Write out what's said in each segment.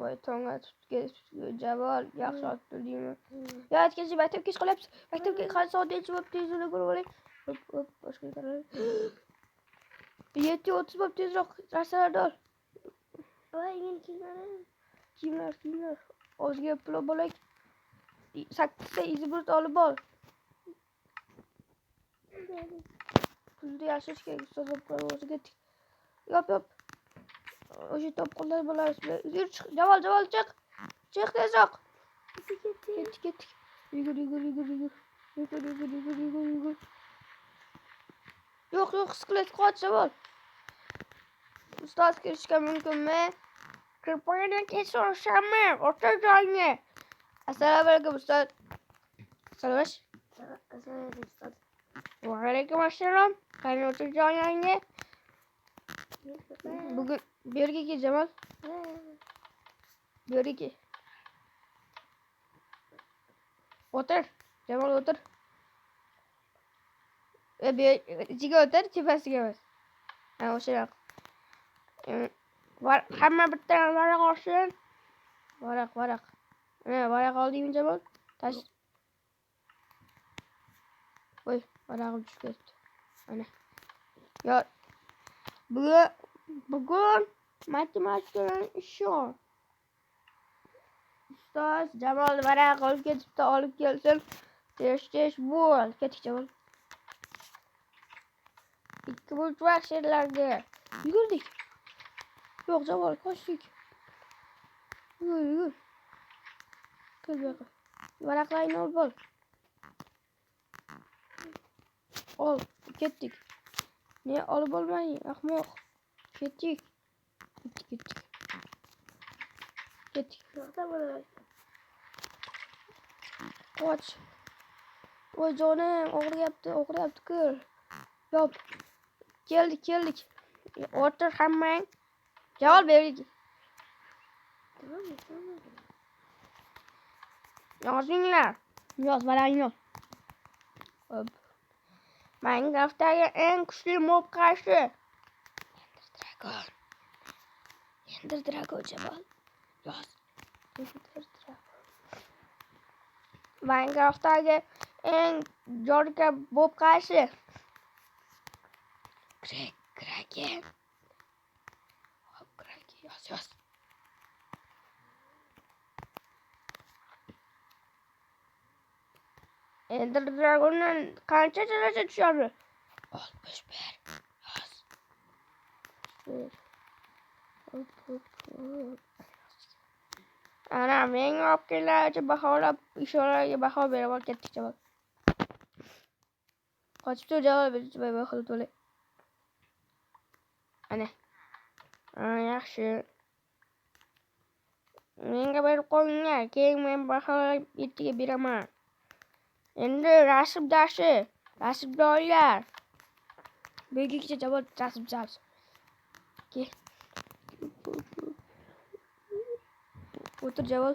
voy tonga javol yaxshi otdi deyman. Yo aytgancha maktabga kech qolyapsiz. Maktabga hali soat necha bo'lib tezroq ko'rib oling. Hop boshqa qarang. 7:30 bo'lib tezroq narsalarni ol. Voy men Kiyimlar. O'ziga pulov bo'lak. 8 ta izbrut olib ol. Pulni yashirish kerak ustoz o'ziga. Yop. O'sha topqinlar bo'lamiz. Yur chiq. Javol chiq. Chiq tezroq. Ketdik. Yugur. Yo'q, skelet qoch javol. Ustoz kirishga mumkinmi? Kirpani tez so'rashammi? O'rta joyni. Assalomu alaykum ustoz. Assalomu ustoz. Va alaykum assalom. Qani o'rta joyni? Bugun bu yerga kel Jamol. Bu yerga kel. O'tir. Jamol o'tir. Ichiga o'tir, tepasiga emas. Ha, o'sha. Hamma bitta varaq olsin. Varaq. Varaq oldingmi Jamol? Tash. Voy, varaqim tushib ketdi. Mana. Yo. Bugun matematikadan ishi. Ustoz Jamol varaq olib ketibdi, olib kelsin. Tesh bo'l. Ketdik Jamol. 2 burchak she'rlarga yugurdik. Yo'q Jamol, qochdik. Yur. Kel bu yoqqa. Varaqlarni olib ol. Ol, ketdik. Ne olib olmayın, ahmoq. Ketdik. Yo'qda bo'lar. Qoch. Voy jonim, og'riyapti kir. Yop. Keldik. O'tir hammang. Javol berdik. Yozinglar. Yoz varangni. Hop. Minecraft'dagi eng kuchli mob qaysi? Ender Dragon Jamol. Yoz. Ender Dragon. Minecraft'dagi eng jorga mob qaysi? Kraken. Hop, Kraken yoz. Ender Dragon'dan qancha daraja tushadi? 61. Yoz. Ana menga olib kelgancha baholab ishoraga baho beraman ketdik Jamol. Qochib tur Jamol berishmay baho to'la. Ana. Yaxshi. Menga berib qo'yinglar, keyin men baholab yettiga beraman. Endi rasm darsi. Rasmdorlar. Bugungacha Jamol rasm darsi. Kel. O'tir Jamol.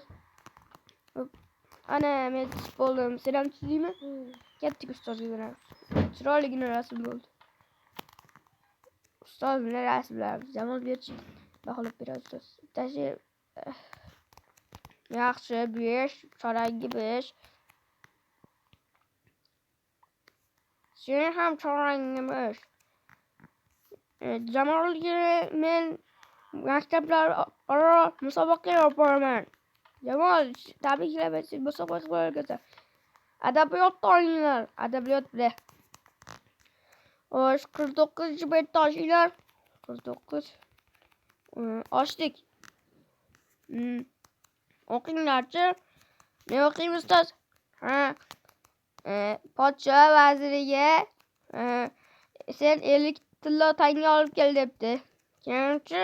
Ana men bo'ldim. Sen ham chizaymi? Ketdik ustozga beramiz. Chiroyligina rasm bo'ldi. Ustoz bilan rasmlar. Jamol berchi. Baholab beramiz ustoz. Tashi. Yaxshi 5, chorangi 5. Sen ham chorangi 5. Jamolga men maktablararo musobaqa yapaman. Jamol, tabriklayman, musobaqa bo'larkan. Adabiyotni olinglar. Adabiyot bilan. 49-betni olinglar. 49. Ochdik. O'qinglarchi. Ne o'qiymiz ustoz? Podsho vaziriga sen 50 tilla tanga olib kel debdi. Keyinchi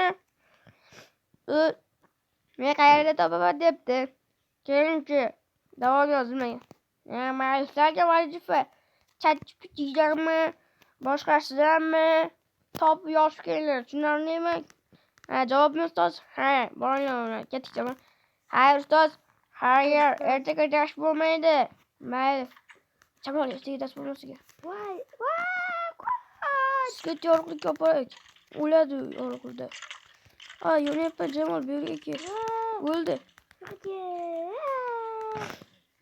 men qayerda topaman debdi. Keyinchi davom yozilmagan. Maylislarga vazifa ChatGPT'danmi, boshqasidanmi topib yozib kelinglar. Tushunarlimi? Javobmi ustoz? Boringlar, ketdik Jamol. Hayır ustoz. Hayır, ertaga dars bo'lmaydi. Mayli. Jamol, ertaga dars bo'lmasiga. Voy. Sket yorug'lik yoparak. O'ladi yorug'likda. Yo'nayapman Jamol, bu yerga kel. Öldü. Hadi.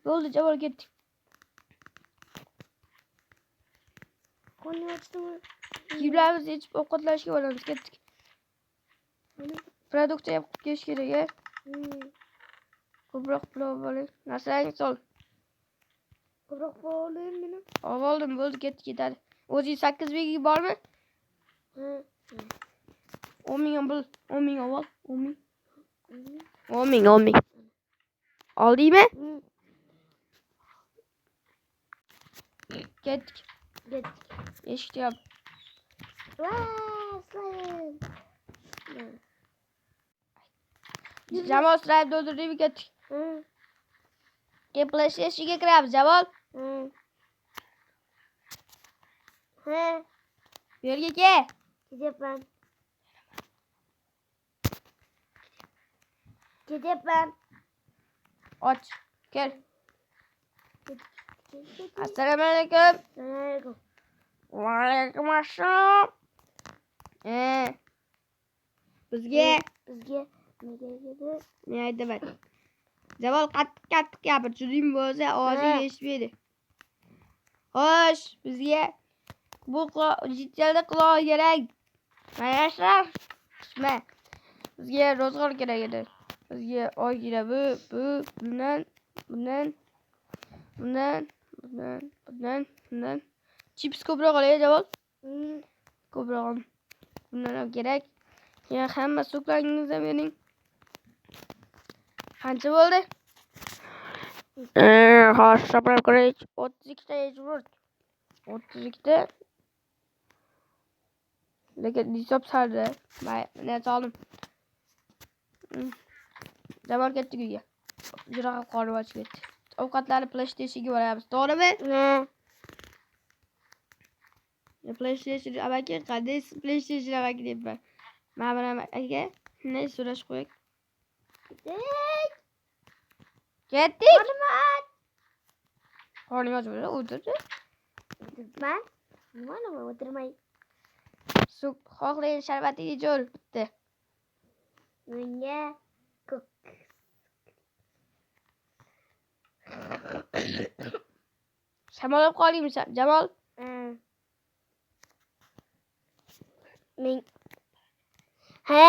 Öldü Cemal kettik. Konu açtım. Kibirlerimizi içip ovqatlanishga boramiz. Ketdik. Produksiya yapib kelish kerak ya. Ko'proq pulov bo'ling. Narsalaringizni sol. Ko'proq bo'layım benim. Oldim bo'ldi ketdik yetadi. O'zingiz 8 belgi bormi? 10 ming bul. 10 ming ol. 10 ming. 10 ming 10 ming. Oldingmi? Ketdik. Git. Eshikni yop. Vaa, sayın. Jamol sirayib do'ldirdingmi ketdik. Hı. PlayStation'ga kiramiz Jamol. Hı. Hı. Bu yerga kel. Gideceğim. Gideceğim. Och. Kel. Assalomu alaykum. Aleyküm. Va alaykum assalom. Bizga Bizge ne geldi? ne aytaman? Jamol qattiq gapir. Tushundingmi bo'lsa ovozing eshitmaydi. Xo'sh, bizga bu jitjalda quloq kerak. Mayashlar. Tushma. Bizga ro'zg'or kerak edi. Bizga oy kerak. Bundan. Chips ko'proq olay Jamol. Ko'proq. Bundan ham kerak. Ya hamma so'klaringizni bering. Qancha bo'ldi? Hozir hisoblab ko'raylik. 32 ta yogurt. 32 ta. Lekin hisob sardi. Mana soldim. Jamol ketdik uyga. Juda ham qorni ochib ketdi. Ovqatlarni PlayStation'ga boramiz. To'g'rimi? PlayStation amaki qanday PlayStation amaki deyapman. Mana buni aka ne so'rashib qo'ying. Ketdik. Qorning ochib o'tirdi. Ben? Nima o'tirmay? Suv xohlang sharbatingiz jo'r bitta. Menga ko'k. Shamol olib qoldingmi Jamol? Men. He.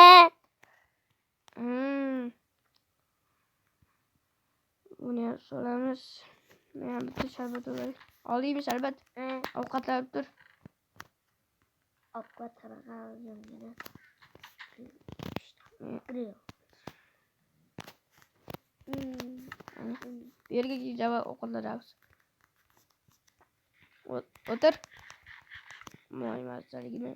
Buni solamiz. Men bitta sharbat olay. Oldingmi sharbat? Ovqatlanib tur. Ovqat tarqaldim yana. Bu yerga Jamol ovqatlanamiz. O'tir. Moy masaligini.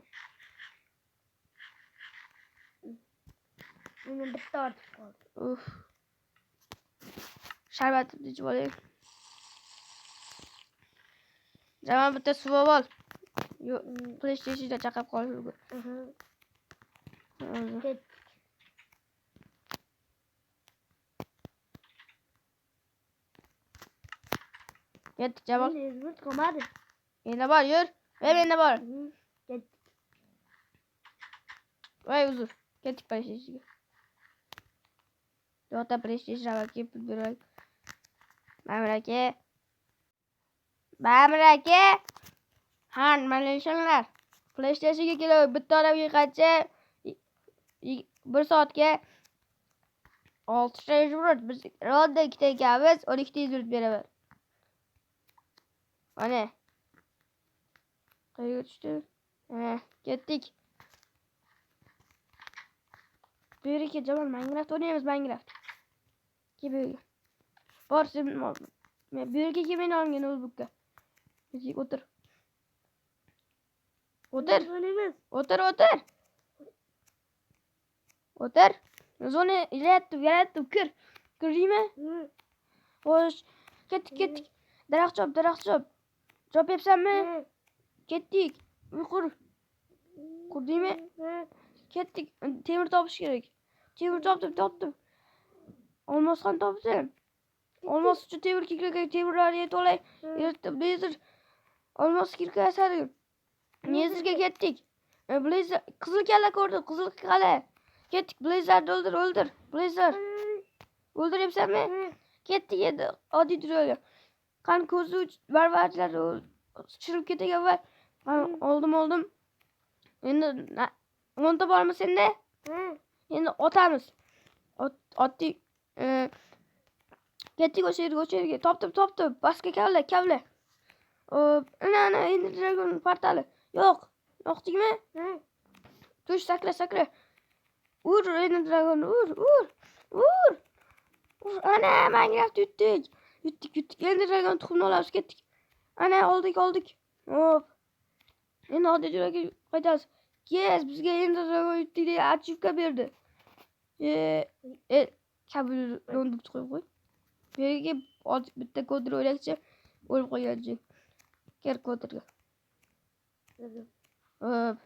Meni bitta ortib qoldi. Sharbatimni ichib olayım. Jamol bitta suv ol. PlayStation'da chaqab qoldi. Ketdik Jamol. Yurt qolmadi. Endi bor, yur. Endi bor. Ketdik. Voy uzr. Ketdik PlayStation'ga. Yo'qda PlayStation amaki pul beraylik. Ma'mur aka. Han, mana ishinglar. PlayStation'ga kelib bitta odamga qancha 1 soatga 6 ta yurib biz ronda 2 ta ekanmiz, 12 ta yurib beraman. Mana. Qayerga tushdi? Ketdik. Bu yerga Jamol Minecraft o'ynaymiz, Minecraft. Kel bu yerga. Bor sen men bu yerga kel meni olgan notebookka. O'tir. O'tir. O'tir. Zona yaratdim, kir. Kirdingmi? Xo'sh, ketdik. Daraxt chop. Chop yapsanmi? Ketdik. Qur. Qurdingmi? Ketdik. Temir topish kerak. Temir topdim. Olmos ham topdim. Olmos uchun temir kerak. Temirlarni to'lay. Blazer. Olmos kirka yasadim. Nezirga ketdik. Blazer qizil kalla ko'rdim. Qizil kalla. Ketdik. Blazerni o'ldir. Blazer. O'ldiryapsanmi? Ketdi endi. Oddiy duruyor. Qani ko'zi varvarchilar tushirib ketagan va oldim. Endi 10 ta bormi senda? Endi otamiz. Otdik. Ketdik o'sha yerga. Topdim. Pastga kavla. Ana endi dragon portali. Yo'qdingmi? Tush sakra. Ur endi dragon ur. Ana Minecraft yutdik. Endi dragon tuxumni olamiz ketdik. Ana oldik. Hop. Endi oddiy joyga qaytamiz. Yes, bizga endi dragon yutdik degan achivka berdi. Kabel dondib qo'yib qo'y. Bu yerga bitta kodir o'ylakcha o'lib qo'yganchi. Ker kodirga. Hop.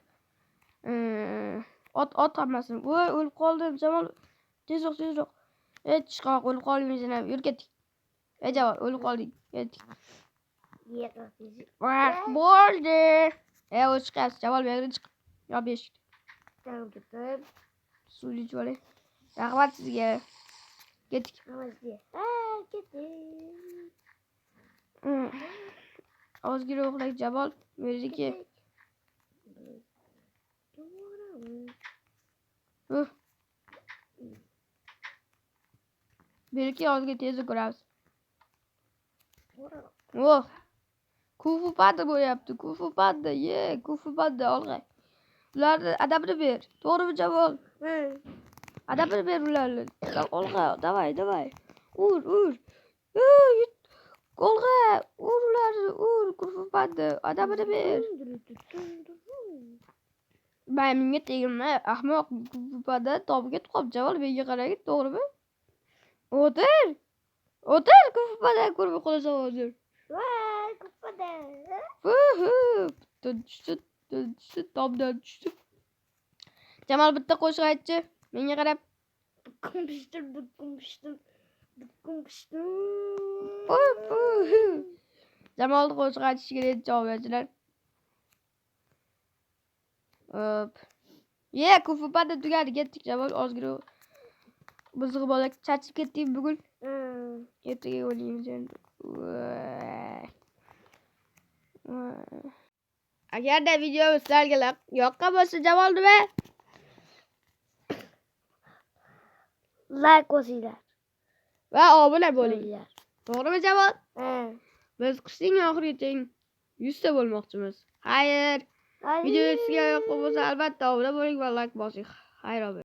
Ot hammasini. Voy, o'lib qoldim. Jamol tezroq. Chiqoq o'lib qolmaysan. Yur ketdik. Jamol o'lib qoldik. Ketdik. Bo'ldi. O chiqyapti. Jamol bu yerga chiq. Yop eshik. Suv ichib olay. Rahmat sizga. Ketdik. Ozgina uxlay Jamol. Bu yerga belki ozgina tezda ko'ramiz. Kufu panda bo'lyapti. Kufu panda olg'ay. Ularni adabini ber. To'g'rimi Jamol? Adabini ber ularni. Olg'ay, davay. Ur. Olg'ay, ur ularni, kufu panda. Adabini ber. Ben menga tegma, ahmoq kufu panda tobiga tuqib Jamol menga qaragin, to'g'rimi? O'tir kufu panda ko'rmay qolasan hozir. Tomdan tushdi. Jamol bitta qo'shiq aytchi. Menga qarab. Jamol qo'shiq aytishiga javob berdilar. Hop. Kufu panda tugadi. Ketdik Jamol ozgina. Bizg'i bola charchib ketdik bugun. Ertaga o'ynaymiz endi. Agarda videomiz sizlarga yoqqan bo'lsa Jamol nima? Like bosinglar. Va obuna bo'ling. To'g'rimi Jamol? Biz qishning oxirigacha 100 ta bo'lmoqchimiz. Xayr. Video sizga yoqqan bo'lsa albatta obuna bo'ling va like bosing. Xayr.